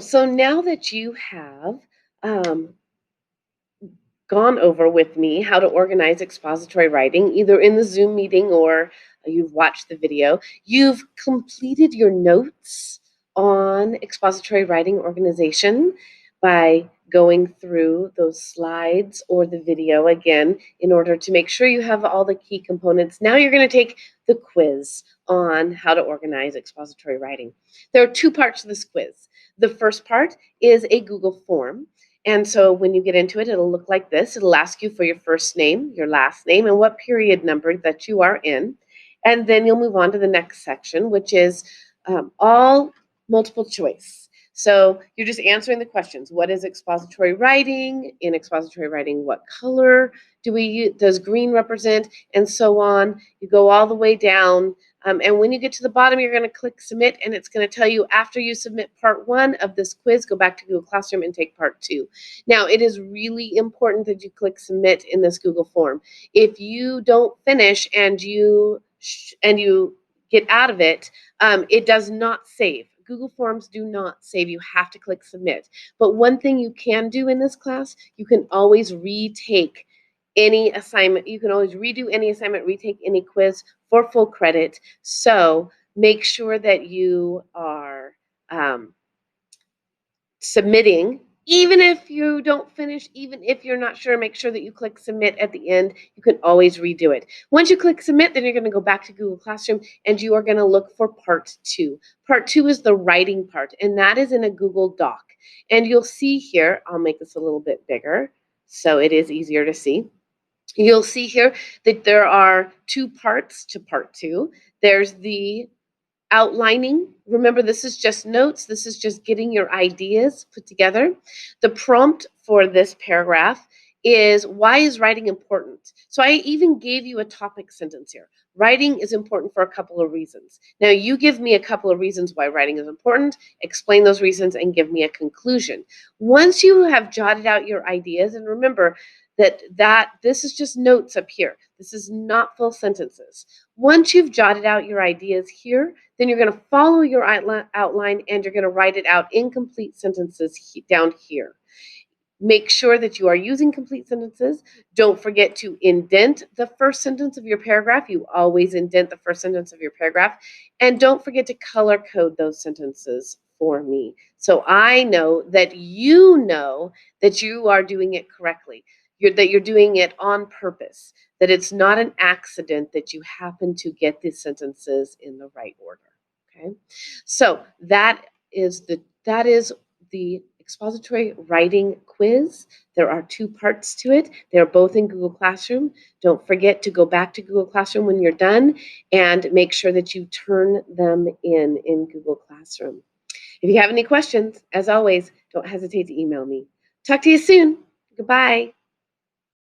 So now that you have um, gone over with me how to organize expository writing, either in the Zoom meeting or you've watched the video, you've completed your notes on expository writing organization by going through those slides or the video again in order to make sure you have all the key components. Now you're going to take the quiz on how to organize expository writing. There are two parts to this quiz. The first part is a Google form. And so when you get into it, it'll look like this. It'll ask you for your first name, your last name, and what period number that you are in. And then you'll move on to the next section, which is all multiple choice. So you're just answering the questions. What is expository writing? In expository writing, what color does green represent? And so on. You go all the way down. And when you get to the bottom, you're going to click submit, and it's going to tell you after you submit part 1 of this quiz, go back to Google Classroom and take part 2. Now, it is really important that you click submit in this Google form. If you don't finish and you get out of it, it does not save. Google Forms do not save. You have to click submit. But one thing you can do in this class, you can always retake any assignment. You can always redo any assignment, retake any quiz for full credit. So make sure that you are submitting, even if you don't finish, even if you're not sure, make sure that you click submit at the end. You can always redo it. Once you click submit, then you're going to go back to Google Classroom and you are going to look for part 2. Part 2 is the writing part, and that is in a Google Doc. And you'll see here, I'll make this a little bit bigger so it is easier to see. You'll see here that there are 2 parts to part 2. There's the outlining. Remember, this is just notes. This is just getting your ideas put together. The prompt for this paragraph is, why is writing important? So I even gave you a topic sentence here. Writing is important for a couple of reasons. Now you give me a couple of reasons why writing is important, explain those reasons, and give me a conclusion. Once you have jotted out your ideas, and remember that this is just notes up here. This is not full sentences. Once you've jotted out your ideas here, then you're going to follow your outline and you're going to write it out in complete sentences down here. Make sure that you are using complete sentences. Don't forget to indent the first sentence of your paragraph. You always indent the first sentence of your paragraph. And don't forget to color code those sentences for me, so I know that you are doing it correctly. That you're doing it on purpose, that it's not an accident that you happen to get these sentences in the right order. Okay, so that is the expository writing quiz. There are 2 parts to it. They're both in Google Classroom. Don't forget to go back to Google Classroom when you're done and make sure that you turn them in Google Classroom. If you have any questions, as always, don't hesitate to email me. Talk to you soon. Goodbye.